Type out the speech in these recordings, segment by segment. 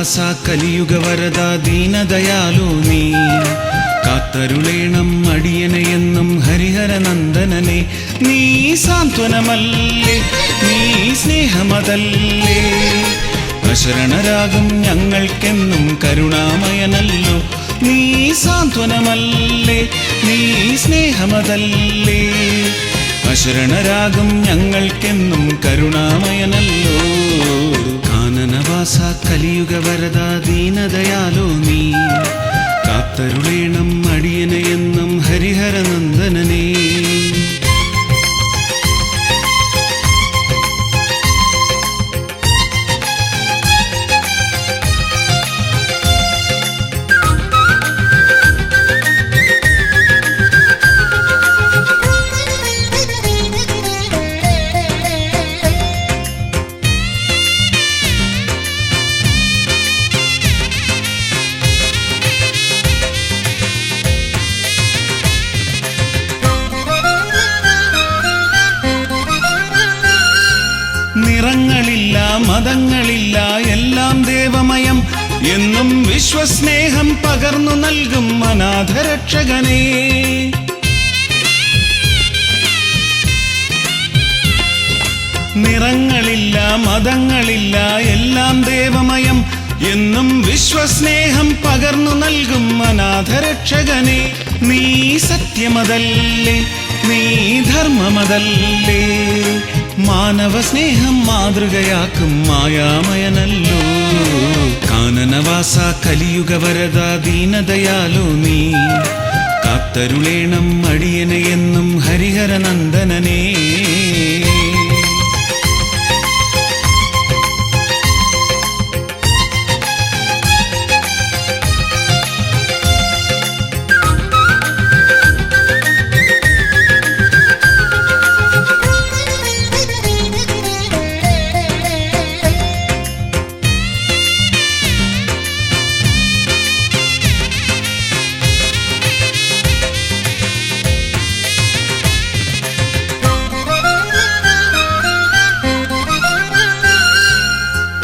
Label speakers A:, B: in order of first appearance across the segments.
A: കാനനവാസ കലിയുഗ വരദ ദീനദയാലു നീ കാത്തരുളേണം അടിയനെയെന്നും ഹരിഹരനന്ദനനെ. നീ സാന്ത്വനമല്ലേ, നീ സ്നേഹമതല്ലേ, അശരണരാകും ഞങ്ങൾക്കെന്നും കരുണാമയനല്ലോ. നീ സാന്ത്വനമല്ലേ, നീ സ്നേഹമതല്ലേ, അശരണരാകും ഞങ്ങൾക്കെന്നും കരുണാമയനല്ലോ. കാനനവാസ കലിയുഗ വരദ ദീനദയാലോ നീ കാത്തരുളേണം അടിയനെയെന്നും ഹരിഹരനന്ദനനെ. നിറങ്ങളില്ല മതങ്ങളില്ല എല്ലാം ദേവമയം എന്നും വിശ്വസ്നേഹം പകർന്നു നൽകും അനാഥരക്ഷകനേ. നിറങ്ങളില്ല മതങ്ങളില്ല എല്ലാം ദേവമയം എന്നും വിശ്വസ്നേഹം പകർന്നു നൽകും അനാഥരക്ഷകനേ. നീ സത്യമതല്ലേ, നീ ധർമ്മമതല്ലേ, മാനവ സ്നേഹം മാതൃകയാക്കും മായാമയനല്ലോ. കാനനവാസ കലിയുഗ വരദ ദീനദയാലോ നീ കാത്തരുളേണം അടിയനെയെന്നും ഹരിഹരനന്ദനനെ.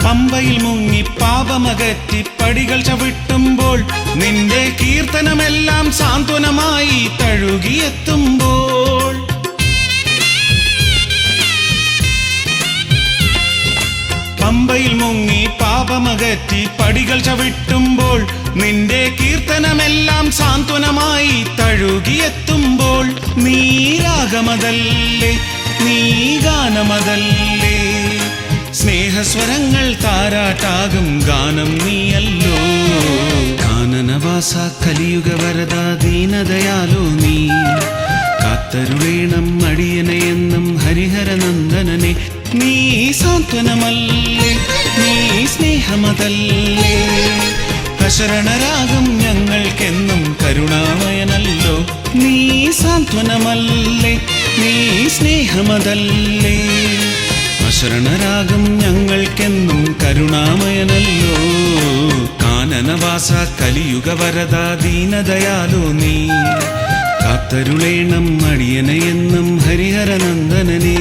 A: പമ്പയിൽ മുങ്ങി പാപമകറ്റി പടികൾ ചവിട്ടുമ്പോൾ നിന്റെ കീർത്തനമെല്ലാം സാന്ത്വനമായി തഴുകിയെത്തുമ്പോൾ. പമ്പയിൽ മുങ്ങി പാപമകറ്റി പടികൾ ചവിട്ടുമ്പോൾ നിന്റെ കീർത്തനമെല്ലാം സാന്ത്വനമായി തഴുകിയെത്തുമ്പോൾ. നീ രാഗമതല്ലേ, നീ ഗാനമതല്ലേ, സ്നേഹസ്വരങ്ങൾ താരാട്ടാകും ഗാനം നീയല്ലോ. കാനനവാസ കലിയുഗ വരദ ദീനദയാലോ നീ കാത്തരുളേണം അടിയനെയെന്നും ഹരിഹരനന്ദനനെ. നീ സാന്ത്വനമല്ലേ, നീ സ്നേഹമതല്ലേ, അശരണരാകും ഞങ്ങൾക്കെന്നും കരുണാമയനല്ലോ. നീ സാന്ത്വനമല്ലേ, നീ സ്നേഹമതല്ലേ, അശരണരാകും ഞങ്ങൾക്കെന്നും കരുണാമയനല്ലോ. കാനനവാസ കലിയുഗ വരദ ദീനദയാലോ നീ കാത്തരുളേണം അടിയനെയെന്നും ഹരിഹരനന്ദനനെ.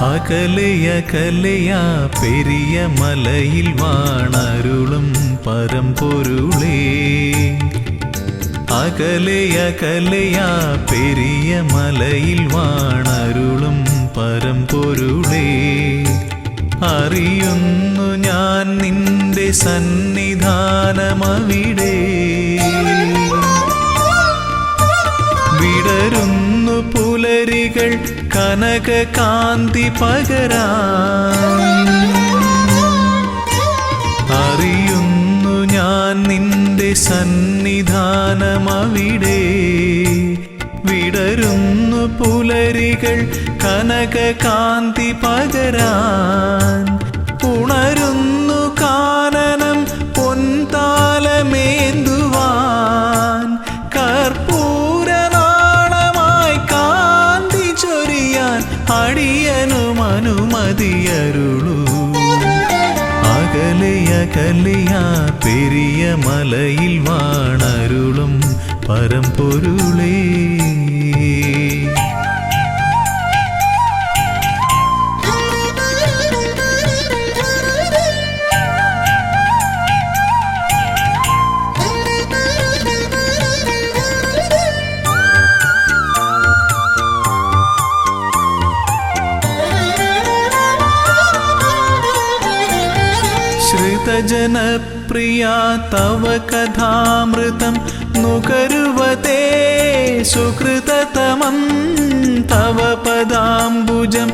B: അകലയകലയാ പെരിയ മലയിൽ വാണരുളും പരമ്പൊരുളേ. അകലയകലയാ പെരിയ മലയിൽ വാണരുളും പരമ്പൊരുളേ. അറിയുന്നു ഞാൻ നിന്റെ സന്നിധാനമവിടെ, വിടരുന്നു പുലരികൾ കനക കാന്തി പകരാൻ. അറിയുന്നു ഞാൻ നിന്റെ സന്നിധാനമവിടെ, വിടരുന്നു പുലരികൾ കനക കാന്തി പകരാൻ. ഉണരുന്നു അകലെയകലെയാ പെരിയ മലയിൽ വാണരുളും പരമ്പൊരുളേ. ശ്രുതജനപ്രിയാ തവ കഥാമൃതം നുകരുവതേ സുകൃതതമം തവ പദാംബുജം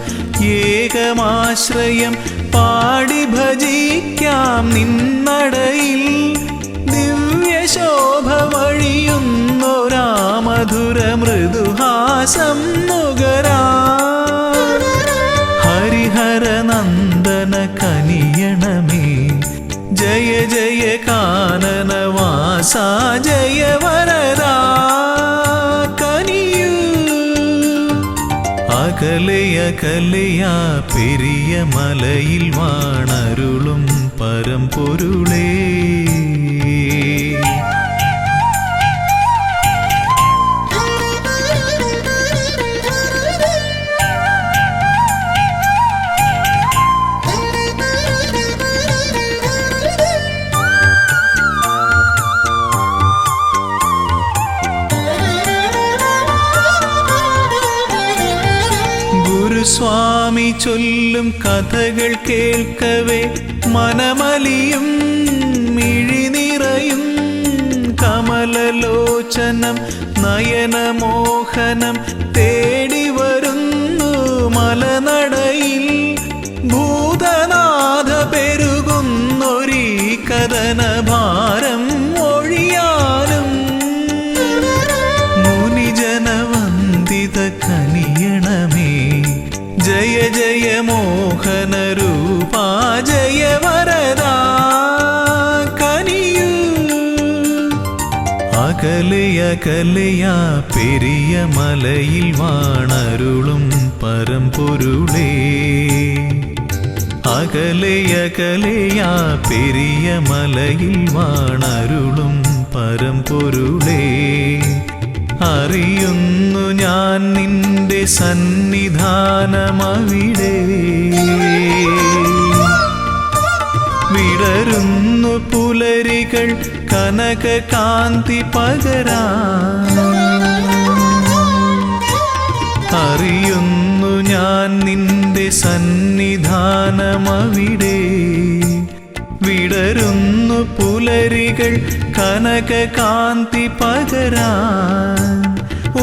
B: ഏകമാശ്രയം പാടി ഭജിക്കാം നിന്നടയിൽ. ദിവ്യശോഭ വഴിയുന്നൊരാ മധുര മൃദുഹാസം നുകരാ. ഹരിഹരനന്ദന കനിയണമേ ജയ ജയ കാനനവാസ ജയ വരദാ കനിയൂ. അകലെയകലെയാ പെരിയ മലയിൽ വാണരുളും പരമ്പൊരുളേ. സ്വാമി ചൊല്ലും കഥകൾ കേൾക്കവേ മനമലിയും മിഴിനിറയും. കമലലോചനം നയനമോഹനം തേടി വരുന്നു മലനടയിൽ. ഭൂതനാഥ പെരുകുന്നൊരീ കഥനഭാരം ഒഴിയാനും മുനിജനവന്ദിത കനിയണമേ ജയ ജയ മോഹന രൂപാ ജയ വരദാ കനിയൂ. അകലെയകലെയാ പെരിയ മലയിൽ വാണരുളും പരമ്പൊരുളേ. അകലെയകലെയാ പെരിയ മലയിൽ വാണരുളും പരമ്പൊരുളേ. അറിയുന്നു ഞാൻ നിന്റെ സന്നിധാനമവിടെ. വിടരുന്നു പുലരികൾ കനക കാന്തി പകരാൻ. അറിയുന്നു ഞാൻ നിന്റെ സന്നിധാനമവിടെ. വിടരുന്നു പുലരികൾ കനക കാന്തി പകരാൻ.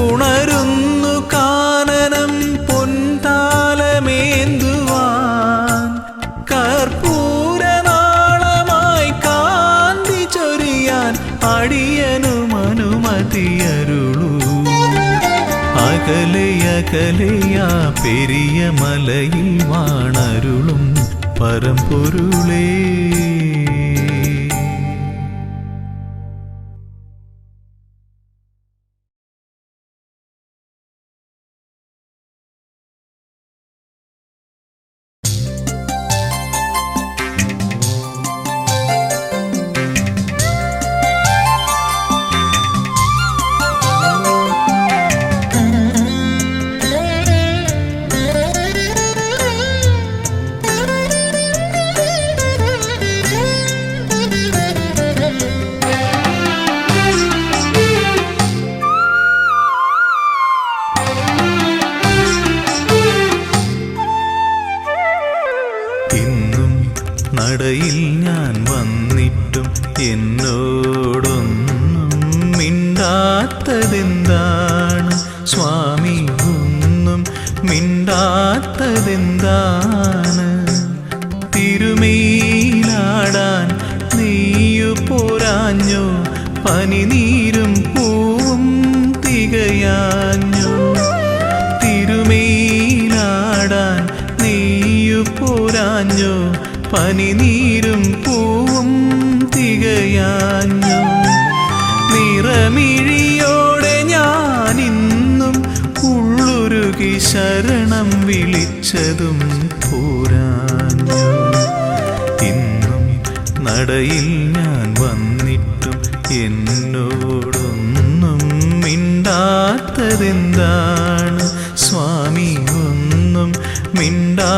B: ഉണരുന്നു കാനനം പൊൻതാലമേന്തുവാൻ. കർപ്പൂരനാളമായി കാന്തി ചൊരിയാൻ അടിയനും അനുമതിയരുളൂ. അകലെയകലെയാ പെരിയ മലയിൽ വാണരുളും പരമ്പൊരുളേ. നടയിൽ ഞാൻ വന്നിട്ടും എന്നോടൊന്നും മിണ്ടാത്തതെന്താണ് സ്വാമി? ഒന്നും മിണ്ടാത്തതെന്താണ്? തിരുമേലാടാൻ നീയു പോരാഞ്ഞോ? പനിനീരും പൂവും തികയാഞ്ഞോ? തിരുമേലാടാൻ നീയു പോരാഞ്ഞോ? പനിനീരും പൂവും തികയാഞ്ഞോ? നിറമിഴിയോടെ ഞാനിന്നും ഉള്ളുരുകി ശരണം വിളിച്ചതും പോരാഞ്ഞോ? ഇന്നും നടയിൽ ഞാൻ വന്നിട്ടും എന്നോടൊന്നും മിണ്ടാത്തതെന്താണ് സ്വാമി, ഒന്നും മിണ്ടാത്തതെന്താണ്?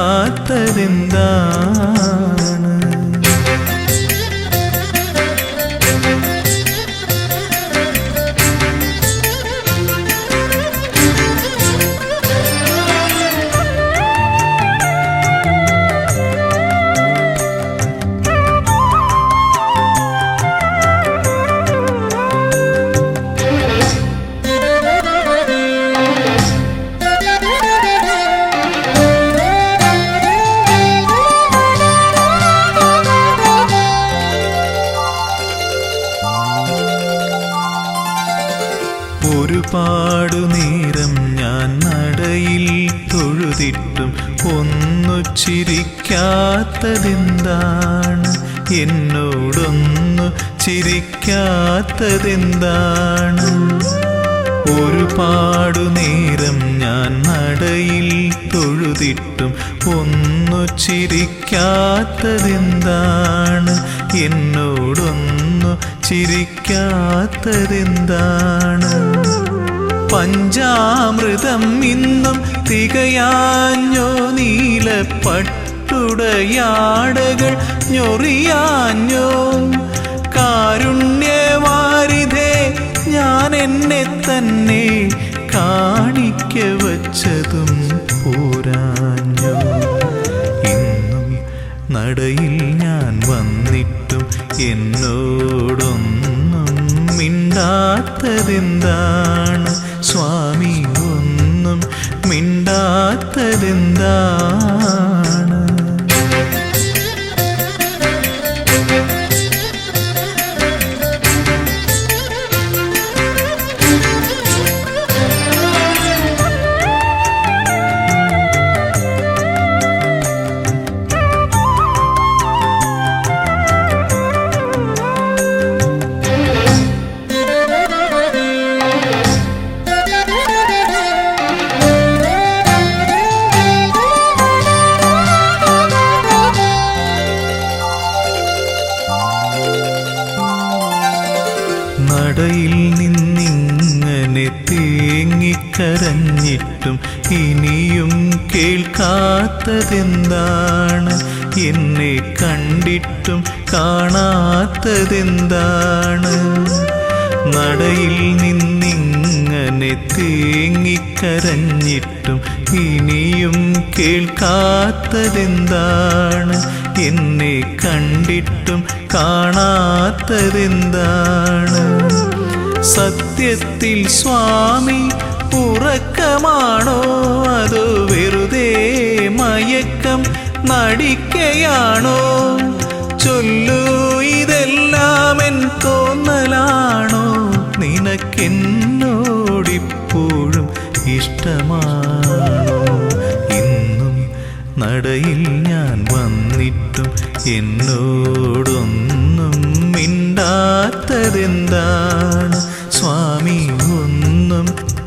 B: ഒരുപാടു നേരം ഞാൻ നടയിൽ തൊഴുതിട്ടും ഒന്നു ചിരിക്കാത്തതെന്താണ്? എന്നോടൊന്നു ചിരിക്കാത്തതെന്താണ്? ഒരുപാടു നേരം ഞാൻ നടയിൽ തൊഴുതിട്ടും ഒന്നു ചിരിക്കാത്തതെന്താണ്? എന്നോടൊന്നു ചിരിക്കാത്തതെന്താണ്? പഞ്ചാമൃതം ഇന്നും തികയാഞ്ഞോ? നീലപ്പട്ടുടയാടകൾ ഞൊറിയാഞ്ഞോ? കാരുണ്യവാരിധേ, ഞാൻ എന്നെ തന്നെ കാണിക്ക വച്ചതും പോരാഞ്ഞോ? ഇന്നും നടയിൽ ഞാൻ വന്നിട്ടും എന്നോടൊന്നും മിണ്ടാത്തതെന്താണ് സ്വാമി, ഒന്നും മിണ്ടാത്തതെന്താണ്? നടയിൽ നിന്നിങ്ങനെ തേങ്ങിക്കരഞ്ഞിട്ടും ഇനിയും കേൾക്കാത്തതെന്താണ്? എന്നെ കണ്ടിട്ടും കാണാത്തതെന്താണ്? നടയിൽ നിന്നിങ്ങനെ തേങ്ങിക്കരഞ്ഞിട്ടും ഇനിയും കേൾക്കാത്തതെന്താണ്? എന്നെ കണ്ടിട്ടും കാണാത്തതെന്താണ്? സത്യത്തിൽ സ്വാമി ഉറക്കമാണോ? അതോ വെറുതെ മയക്കം നടിക്കയാണോ? ചൊല്ലൂ, ഇതെല്ലാം എൻ തോന്നലാണോ? നിനക്കെന്നോടിപ്പോഴും ഇഷ്ടമാണോ? ഇന്നും നടയിൽ ഞാൻ വന്നിട്ടും എന്നോടൊന്നും മിണ്ടാത്തതെന്താണ് സ്വാമി, ഒന്നും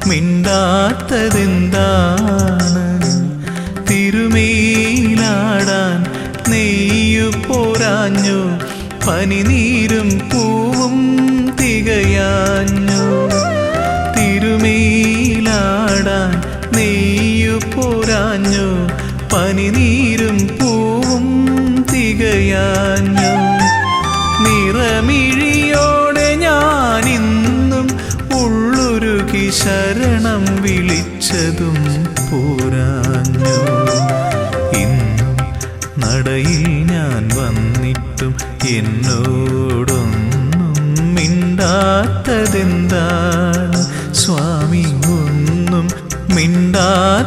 B: മിണ്ടാത്തതെന്താണ്? തിരുമേലാടാൻ നെയ്യു പോരാഞ്ഞു, പനിനീരും പൂവും തികയാഞ്ഞു. തിരുമേലാടാൻ നെയ്യു പോരാഞ്ഞു, പനിനീരും പൂവും തികയാഞ്ഞു. നിറമിഴിയോടെ ഞാനിന്നും ഉള്ളുരുകി ശരണം വിളിച്ചതും പോരാഞ്ഞു. ഇന്നും നടയിൽ ഞാൻ വന്നിട്ടും എന്നോടൊന്നും മിണ്ടാത്തതെന്താണ് സ്വാമി, ഒന്നും മിണ്ടാത്തതെന്താണ്?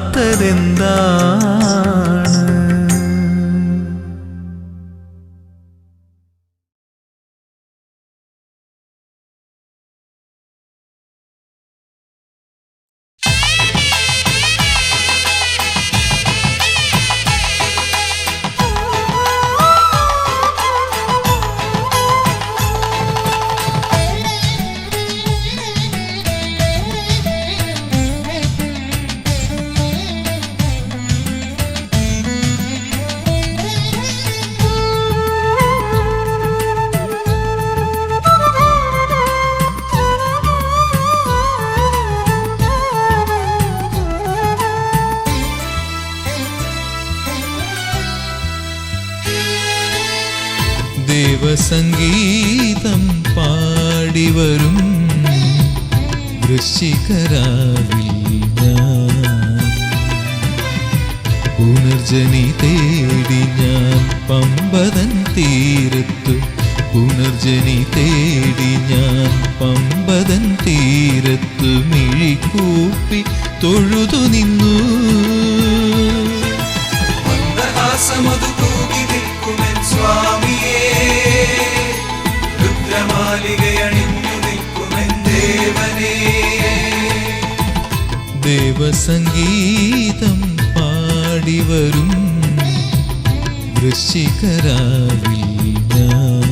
B: ദേവസംഗീതം പാടിവരും വൃശ്ചികരാവിൽ ഞാൻ പുനർജനി തേടി ഞാൻ പമ്പതൻ തീരത്തു പുനർജനി തേടി ഞാൻ പമ്പതൻ തീരത്തു മിഴിക്കൂപ്പി തൊഴുതു നിന്നു.
C: മന്ദഹാസമതു തൂകി നിൽക്കുമെൻ സ്വാമിയേ, രുദ്രമാലികയണിഞ്ഞു നിൽക്കുമെൻ ദേവനേ.
B: ദേവസംഗീതം പാടിവരും വൃശ്ചികരാവിൽ ഞാൻ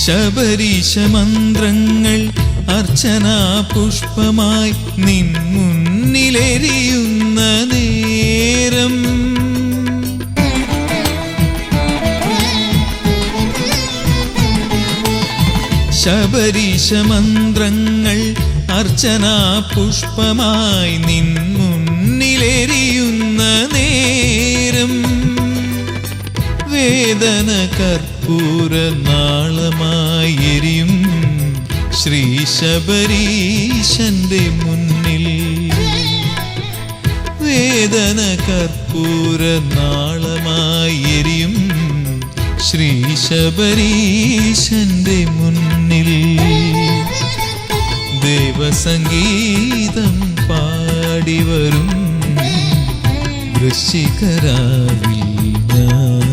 B: ശബരീശ മന്ത്രങ്ങൾ അർച്ചനാ പുഷ്പമായി നിൻ മുന്നിലെരിയുന്ന നേരം ശബരീശ മന്ത്രങ്ങൾ അർച്ചനാ പുഷ്പമായി നിൻ മുന്നിലെരിയുന്ന നേരം വേദന കർപ്പൂര നാളമായി എരിയും ശ്രീ ശബരീശന്റെ മുന്നിൽ വേദന കർപ്പൂര നാളമായി എരിയും ശ്രീ ശബരീശന്റെ മുന്നിൽ ദേവസംഗീതം പാടിവരും വൃശ്ചികരാവിൽ ഞാൻ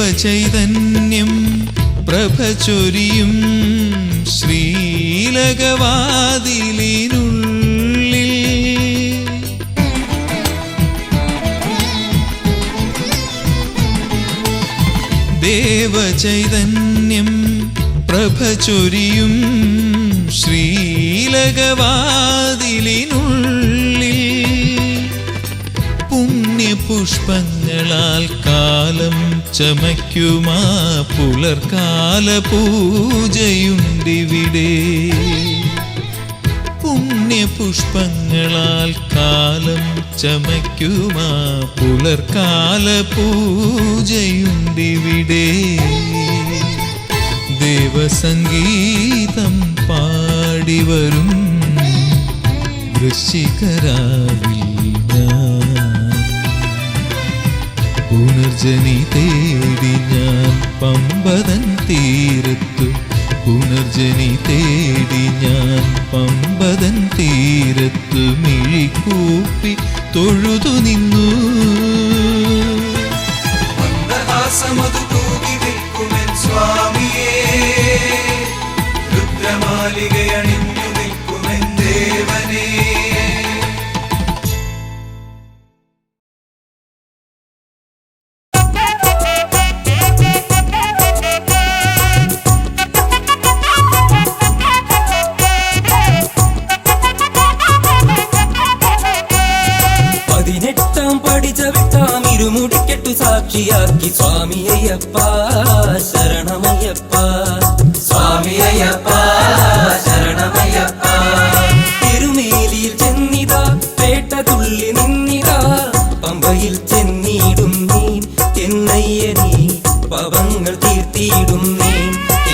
B: ദേവചൈതന്യം പ്രഭചൊരിയും ശ്രീലകവാതിലിനുള്ളിൽ ദേവചൈതന്യം പ്രഭചൊരിയും ശ്രീലകവാതിലിനുള്ളിൽ പുണ്യപുഷ്പങ്ങളാൽ കാലം ചമയ്ക്കുമാ പുലർക്കാല പൂജയുണ്ടിവിടെ പുണ്യപുഷ്പങ്ങളാൽ കാലം ചമയ്ക്കുമാ പുലർക്കാല പൂജയുണ്ടിവിടെ ദേവസംഗീതം പാടിവരും വൃശ്ചികരാവിൽ ഞാൻ പുനർജനി തേടി ഞാൻ പമ്പതൻ തീരത്തു പുനർജനി തേടി ഞാൻ പമ്പതൻ തീരത്തു മിഴിക്കൂപ്പി തൊഴുതു നിന്നു.
C: മന്ദഹാസമതു തൂകി നിൽക്കുമെൻ സ്വാമിയേ, രുദ്രമാലികയണിഞ്ഞു നിൽക്കുമെൻ ദേവനേ.
D: ഇരുമുടിക്കെട്ടു സാക്ഷിയാക്കി സ്വാമി അയ്യപ്പ ശരണമയ്യപ്പ സ്വാമി അയ്യപ്പ ശരണമയ്യപ്പ തിരുമേലിയിൽ ചെന്നിതാ പേട്ട തുള്ളി നിന്നിതാ പമ്പയിൽ ചെന്നിടും നീ എന്നയ്യനേ പാപങ്ങൾ തീർത്തിയിടുന്നേ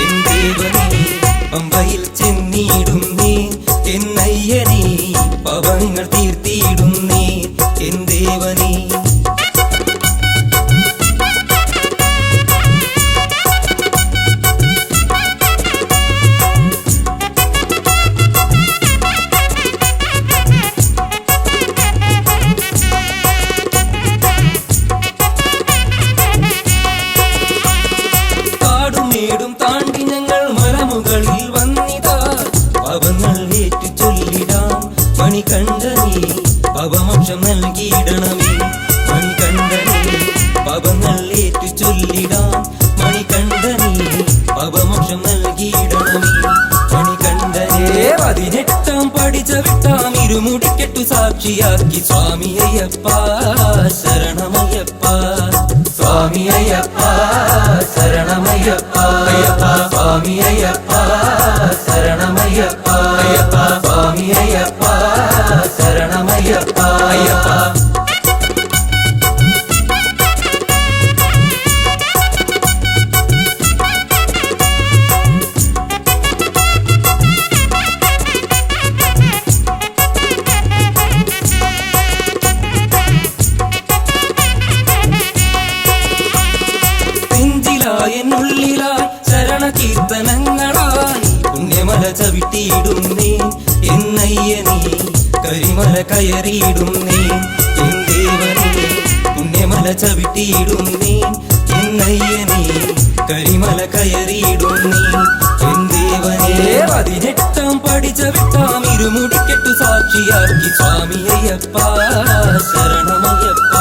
D: എൻ ദേവനേ പമ്പയിൽ ചെന്നിടുന്നേ എന്നയ്യനേ പാപങ്ങൾ തീർത്തിയിടുന്നേ എൻ ദേവനേ കാടുമേടും താണ്ടി ഞങ്ങൾ മലമുകളിൽ വന്നിതാ പാപങ്ങൾ ഏറ്റു ചൊല്ലിടാം മണികണ്ഠനേ പാപമോക്ഷം നൽകിയിടണമേ മണികണ്ഠനേ പാപങ്ങൾ ഏറ്റു ചൊല്ലിടാം മണികണ്ഠനേ പാപമോക്ഷം നൽകിയിടണമേ മണികണ്ഠനേ 18 പടി ചവിട്ടാം ഇരുമുടിക്കെട്ടു സാക്ഷിയാക്കി സ്വാമി അയ്യപ്പ ശരണമയ്യപ്പ സ്വാമി അയ്യപ്പ ശരണമയ്യപ്പ അയ്യപ്പ സ്വാമി അയ്യപ്പ ശരണമയ്യപ്പ അയ്യപ്പ സ്വാമി അയ്യപ്പ ശരണമയ്യപ്പ അയ്യപ്പ എന്നുള്ളിലായി ശരണകീർത്തനങ്ങളായി പുണ്യമല ചവിട്ടിയിടുന്നേ എന്നയ്യനേ കരിമല കയറിയിടുന്നേ എൻ ദേവനേ പുണ്യമല ചവിട്ടിയിടുന്നേ എന്നയ്യനേ കരിമല കയറിയിടുന്നേ എൻ ദേവനേ 18 പടി ചവിട്ടാം ഇരുമുടിക്കെട്ടു സാക്ഷിയാക്കി സ്വാമി അയ്യപ്പ ശരണമയ്യപ്പ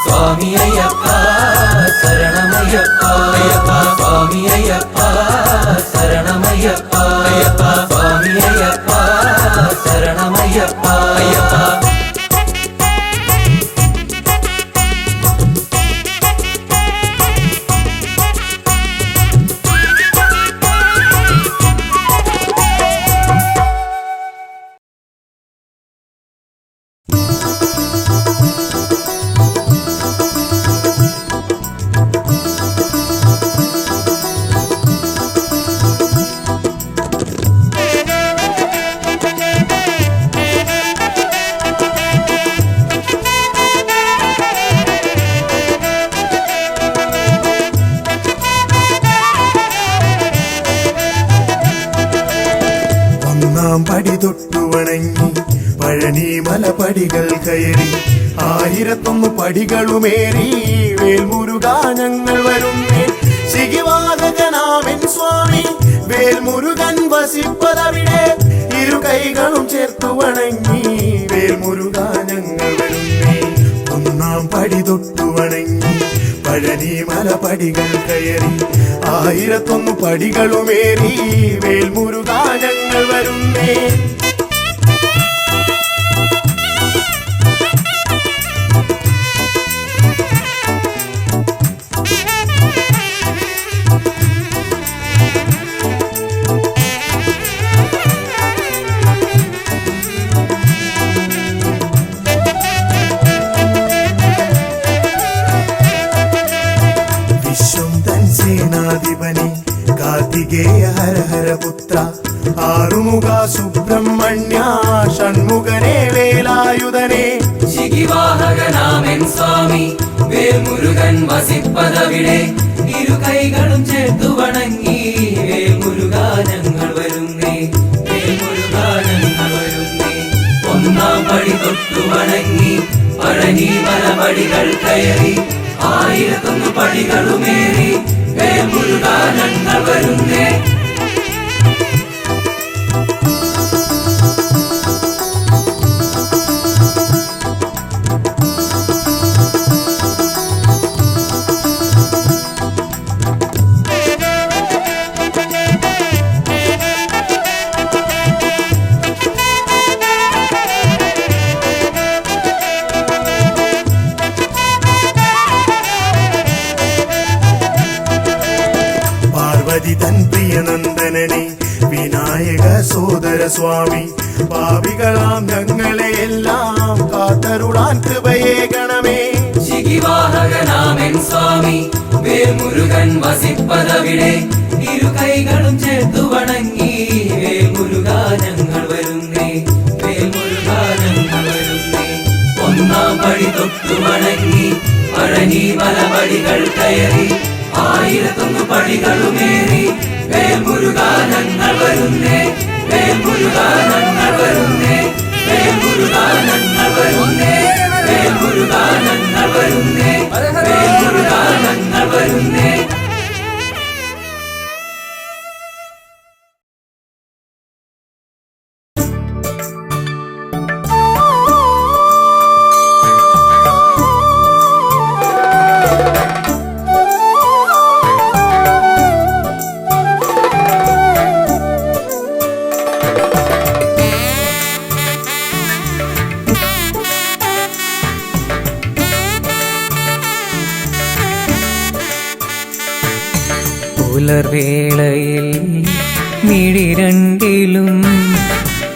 D: സ്വാമി അയ്യപ്പ ശരണമയ്യപ്പ അയ്യപ്പ സ്വാമി അയ്യപ്പ ശരണമയ്യപ്പ അയ്യപ്പ സ്വാമി അയ്യപ്പ ശരണമയ്യപ്പ അയ്യപ്പ
E: പടി തൊട്ടു വണങ്ങി പഴനി മലപടികൾ കയറി 1001 പടികളുമേറി വേൽമുരുകാ ഞങ്ങൾ വരുന്നേ ശിഖിവാഹകനാമൻ സ്വാമി വേൽമുരുകൻ വസിപ്പതവിടെ ഇരു കൈകളും ചേർത്തു വണങ്ങി വേൽമുരുകാ ഞങ്ങൾ വരുന്നേ 1 പടി തൊട്ടു വണങ്ങി പഴനി മലപടികൾ കയറി 1001 പടികളുമേറി വേൽമുരുകാ ഞങ്ങൾ വരുന്നേ സേനാധിപനി കാർത്തികേയ ഹര ഹര പുത്ര ആറുമുഖ സുബ്രഹ്മണ്യ ഷൺമുഖനേ വേലായുധനേ
D: ശിഖിവാഹകനാമൻ സ്വാമി വേൽമുരുകൻ വസിപ്പതവിടെ ഇരു കൈകളും ചേർത്തു വണങ്ങി വേൽമുരുകാ ഞങ്ങൾ വരുന്നേ വേൽമുരുകാ ഞങ്ങൾ വരുന്നേ 1 പടി തൊട്ടു വണങ്ങി പഴനി മലപടികൾ കയറി 1001 പടികളുമേറി വേൽമുരുകാ ഞങ്ങൾ വരുന്നേ
E: തൻ പ്രിയനന്ദനനെ വിനായക സോദര സ്വാമി പാപികളാം ഞങ്ങളെ എല്ലാം കാത്തരുളാൻ കൃപയേകണമേ
D: ശിഖിവാഹകനാമൻ സ്വാമി വേൽമുരുകൻ വസിപ്പതവിടെ ഇരു കൈകളും ചേർത്തു വണങ്ങി വേൽമുരുകാ ഞങ്ങൾ വരുന്നേ വേൽമുരുകാ ഞങ്ങൾ വരുന്നേ ഒന്നാം പടി തൊട്ടു വണങ്ങി പഴനി മലപടികൾ കയറി 1001 പടികളുമേറി വേൽമുരുകാ ഞങ്ങൾ വരുന്നേ വേൽമുരുകാ ഞങ്ങൾ വരുന്നേ വേൽമുരുകാ ഞങ്ങൾ വരുന്നേ വേൽമുരുകാ ഞങ്ങൾ വരുന്നേ വേൽമുരുകാ ഞങ്ങൾ വരുന്നേ.
F: പുലർവേളയിൽ മിഴിരണ്ടിലും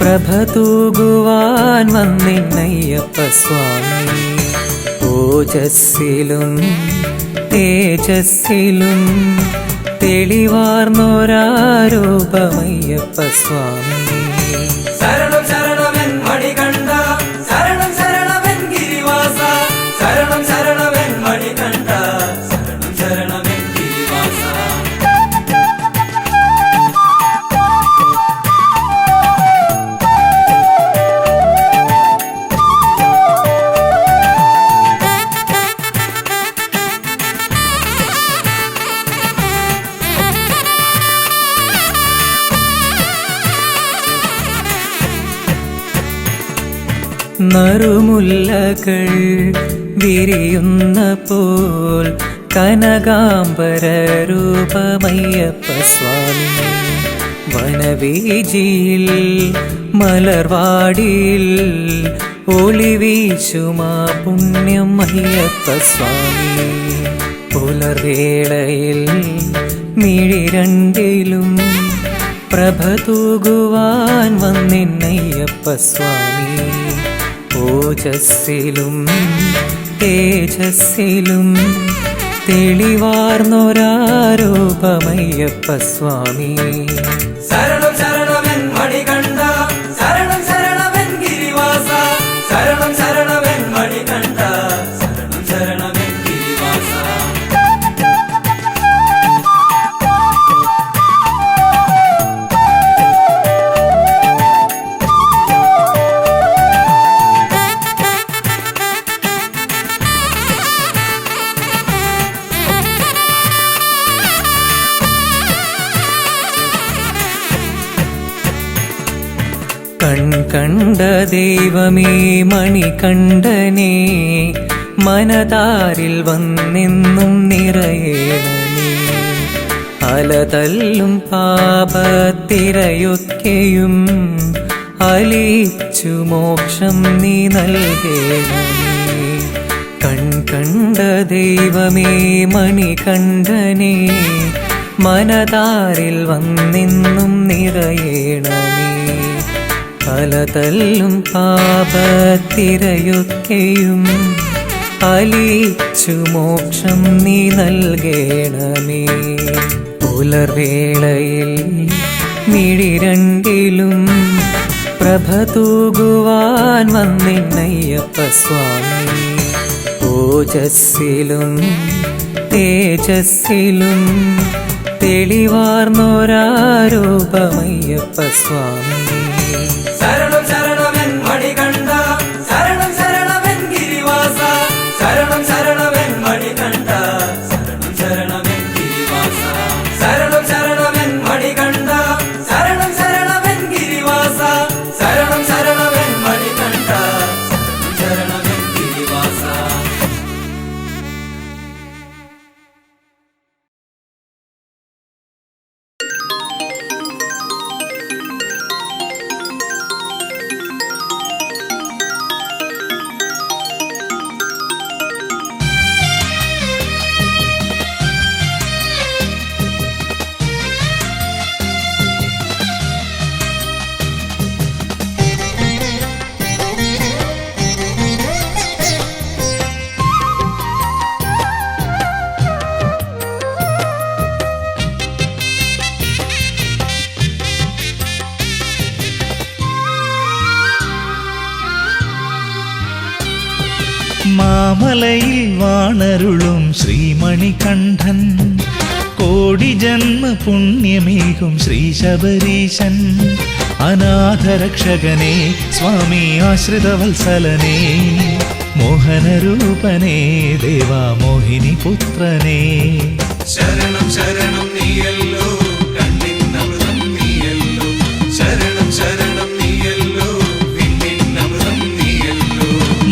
F: പ്രഭ തൂകുവാൻ വന്നിന്നയ്യപ്പ സ്വാമി ഓജസ്സിലും തേജസ്സിലും തെളിവാർന്നൊരാരൂപമയ്യപ്പ സ്വാമി.
D: ശരണം ശരണമെൻ മണികണ്ഠ ശരണം ശരണമെൻ ഗിരിവാസ ശരണം ശരണമെൻ മണികണ്ഠ ശരണം ശരണമെൻ ഗിരിവാസ.
F: നറുമുല്ലകൾ വിരിയുന്ന പോൽ കനകാംബര രൂപമയ്യപ്പ സ്വാമി വനവീജിയിൽ മലർവാടിയിൽ ഒളിവീശുമാ പുണ്യം അയ്യപ്പ സ്വാമി. പുലർവേളയിൽ മിഴിരണ്ടിലും പ്രഭ തൂകുവാൻ വന്നിന്നയ്യപ്പ സ്വാമി ഓജസ്സിലും തേജസ്സിലും തെളിവാർന്നൊരാരൂപമയ്യപ്പ സ്വാമി.
D: ശരണം ശരണമെൻ മണികണ്ഠ ശരണം ശരണമെൻ ഗിരിവാസ ശരണം ശരണമെൻ മണികണ്ഠ ശരണം ശരണമെൻ ഗിരിവാസ.
F: കണ്ട ദൈവമേ മണികണ്ഠനേ മനതാരിൽ വന്നെന്നും നിറയേണമേ അലതല്ലും പാപത്തിരയൊക്കെയും അലിച്ചു മോക്ഷം നീ നൽകേണമേ. കണ്ട ദൈവമേ മണികണ്ഠനേ മനതാരിൽ വന്നെന്നും നിറയേണമേ അലതല്ലും പാപത്തിരയൊക്കെയും അലിച്ചു മോക്ഷം നീ നൽകേണമേ. പുലർവേളയിൽ മിഴിരണ്ടിലും പ്രഭ തൂകുവാൻ വന്നിന്നയ്യപ്പ സ്വാമി ഓജസ്സിലും തേജസ്സിലും തെളിവാർന്നൊരാരൂപമയ്യപ്പ സ്വാമി.
D: ശരണം ശരണമെൻ മണികണ്ഠ ശരണം ശരണമെൻ ഗിരിവാസ ശരണം ശരണമെൻ മണികണ്ഠ ശരണം ശരണമെൻ ഗിരിവാസ ശരണം ശരണമെൻ മണികണ്ഠ ശരണം ശരണമെൻ ഗിരിവാസ ശരണം ശരണമെൻ മണികണ്ഠ ശരണം ശരണമെൻ ഗിരിവാസ.
B: മാമലയിൽ വാണരുളും ശ്രീമണികണ്ഠൻ കോടി ജന്മ പുണ്യമേകും ശ്രീ ശബരീശൻ അനാഥരക്ഷകനെ സ്വാമി ആശ്രിതവത്സലനെ മോഹനരൂപനേ ദേവാ മോഹിനി പുത്രനേ
C: ശരണം ശരണം നീയല്ലോ കണ്ണിന്നമൃതം നീയല്ലോ ശരണം ശരണം നീയല്ലോ പിന്നിന്നമൃതം നീയല്ലോ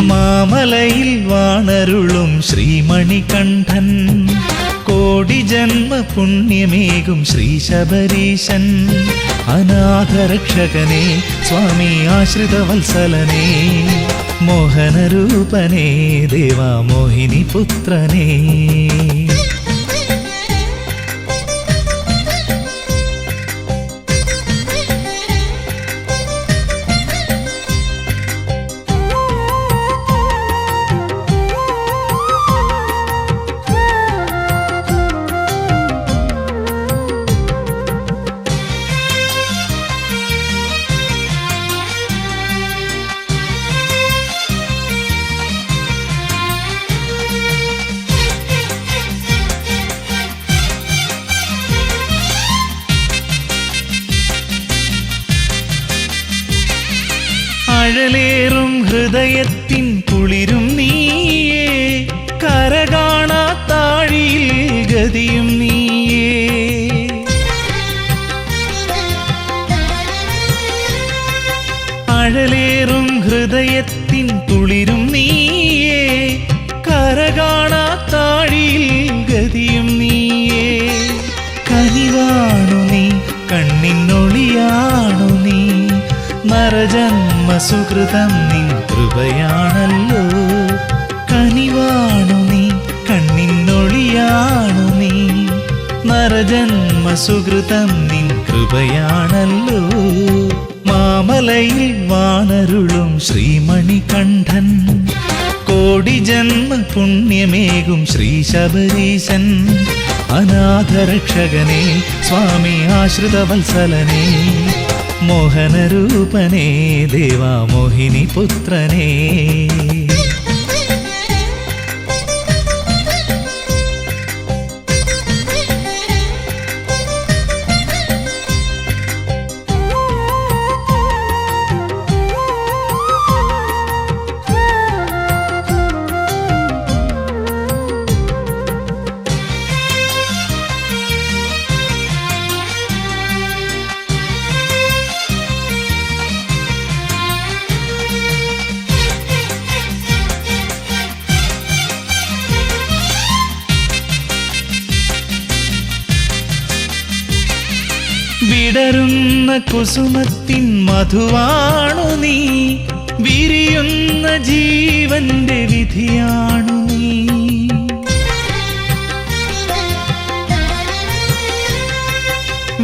B: മാമലയിൽ വാണരുളും ശ്രീമണികണ്ഠൻ കോടി ജന്മ പുണ്യമേകും ശ്രീ ശബരീശൻ അനാഥരക്ഷകനെ സ്വാമി ആശ്രിതവത്സലനെ മോഹനരൂപനേ ദേവാ മോഹിനി പുത്രനേ അഴലേറും ഹൃദയത്തിൻ കുളിരും നീയേ കരകാണാത്താഴിയിൽ ഗതിയും നീയേ അഴലേറും ഹൃദയത്തിൻ കുളിരും നീയേ കരകാണാത്താഴിയിൽ ഗതിയും നീയേ കനിവാണു നീ കണ്ണിനൊളിയാണു നീ നരജന്മ സുഹൃതം നിൻ കൃപയാണല്ലോ കനിവാണു നീ കണ്ണിനൊളിയാണു നീ നരജന്മ സുഹൃതം നിൻ കൃപയാണല്ലോ മാമലയിൽ വാണരുളും ശ്രീമണികണ്ഠൻ കോടി ജന്മ പുണ്യമേകും ശ്രീ ശബരീശൻ അനാഥരക്ഷകനെ സ്വാമി ആശ്രിതവത്സലനെ മോഹനരൂപനേ ദേവാ മോഹിനി പുത്രനേ വിടരുന്ന കുസുമത്തിൻ മധുവാണു നീ വിരിയുന്ന ജീവന്റെ വിധിയാണു നീ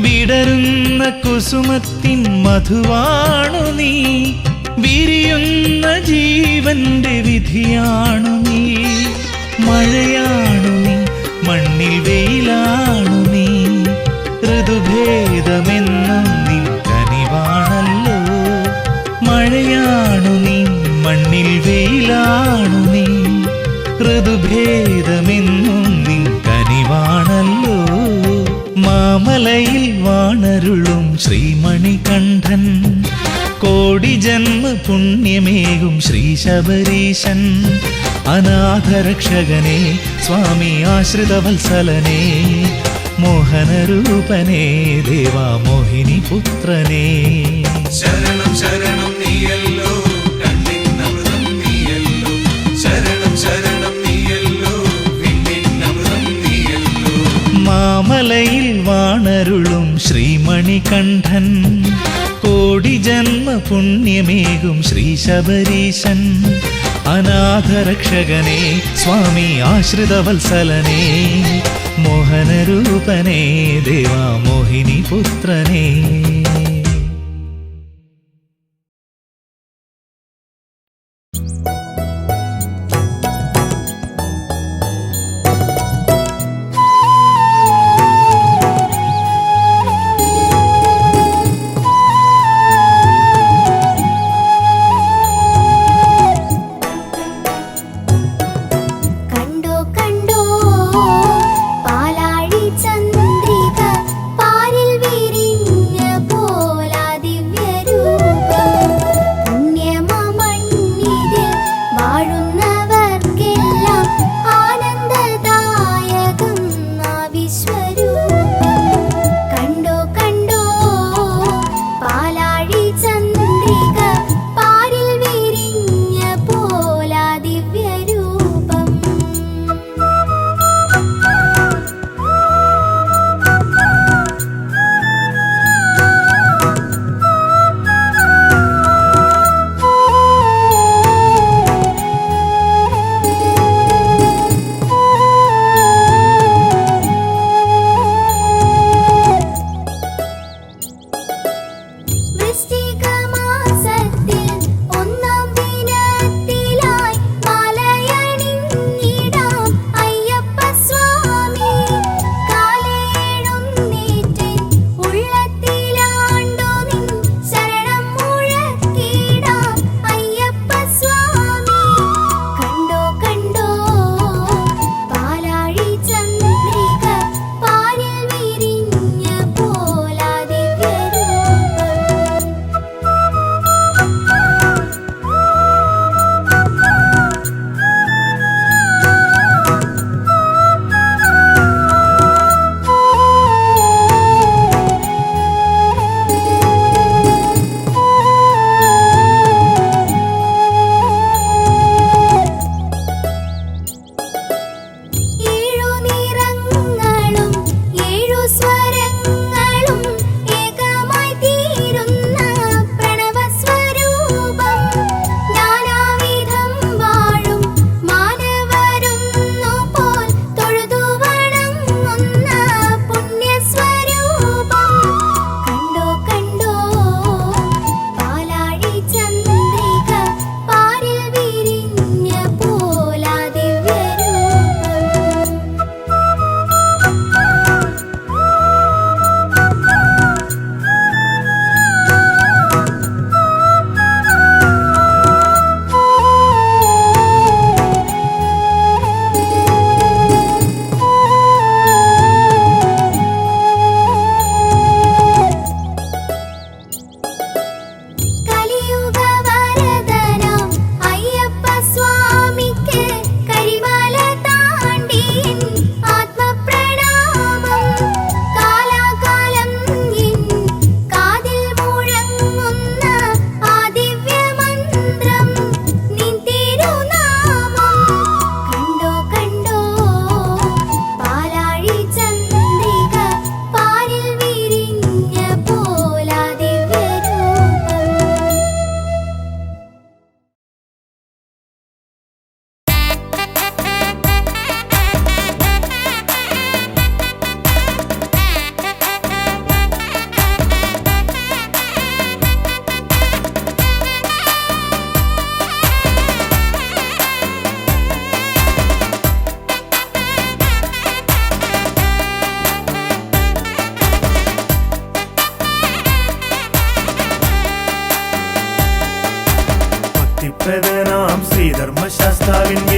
B: വിടരുന്ന കുസുമത്തിൻ മധുവാണു നീ വിരിയുന്ന ജീവന്റെ വിധിയാണു നീ മഴയാണു നീ മണ്ണിൽ വെയിലാണു നീ ഋതുഭേദമെന്നും നിൻ കനിവാണല്ലോ മഴയാണു നീ മണ്ണിൽ വെയിലാണു നീ ഋതുഭേദമെന്നും നിൻ കനിവാണല്ലോ മാമലയിൽ വാണരുളും ശ്രീമണികണ്ഠൻ കോടി ജന്മ പുണ്യമേകും ശ്രീ ശബരീശൻ അനാഥരക്ഷകനെ സ്വാമി ആശ്രിതവത്സലനെ മോഹനരൂപനേ ദേവാ മോഹിനി പുത്രനേ
C: ശരണം ശരണം നീയല്ലോ കണ്ണിന്നമൃതം നീയല്ലോ ശരണം ശരണം നീയല്ലോ പിന്നിന്നമൃതം നീയല്ലോ
B: മാമലയിൽ വാണരുളും ശ്രീമണികണ്ഠൻ കോടി ജന്മ പുണ്യമേകും ശ്രീ ശബരീശൻ അനാഥരക്ഷകനെ സ്വാമി ആശ്രിതവത്സലനെ മോഹനരൂപനേ ദേവാ മോഹിനി പുത്രനേ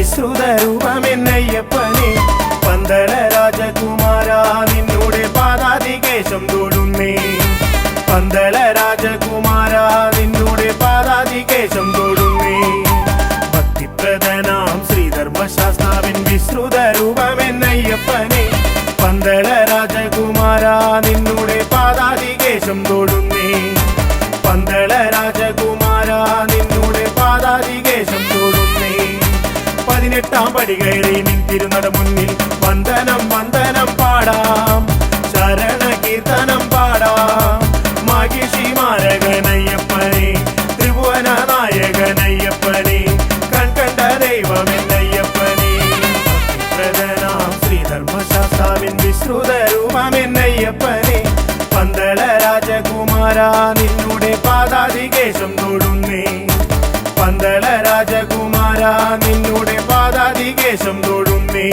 E: വിശ്രുത രൂപമെന്നയ്യപ്പനെ പന്തള രാജകുമാര നിന്നോടെ പാദാതികേശം തൊടുന്നേ പന്തള രാജകുമാര നിന്നോടെ പാദാതികേശം തൊടുന്നേ ഭക്തിപ്രദനാം ശ്രീധർമ്മശാസ്താവിൻ വിശ്രുത രൂപമെന്നയ്യപ്പനെ പന്തള രാജകുമാര നിന്നോടെ പാദാതികേശം തൊടുന്നേ പന്തള രാജകുമാര നിന്നോടെ പാദാതികേശം തൊടുന്നേ 18 പടി കയറി നിന്തിരുന്നട മുന്നിൽ വന്ദനം വന്ദനം പാടാം ശരണ കീർത്തനം പാടാം മാഹിഷി മാരകനയ്യപ്പനെ ത്രിഭുവന നായകനയ്യപ്പനെ കൺകണ്ട ദൈവമെന്നയ്യപ്പനെ പ്രധാനാം ശ്രീധർമ്മശാസ്താവിൻ വിശ്രുത രൂപമെന്നയ്യപ്പനെ പന്തള രാജകുമാര നിന്നോടെ പാദാതികേശം തൊടുന്നേ പന്തള രാജകുമാര നിന്നോടെ പാദാതികേശം തൊടുന്നേ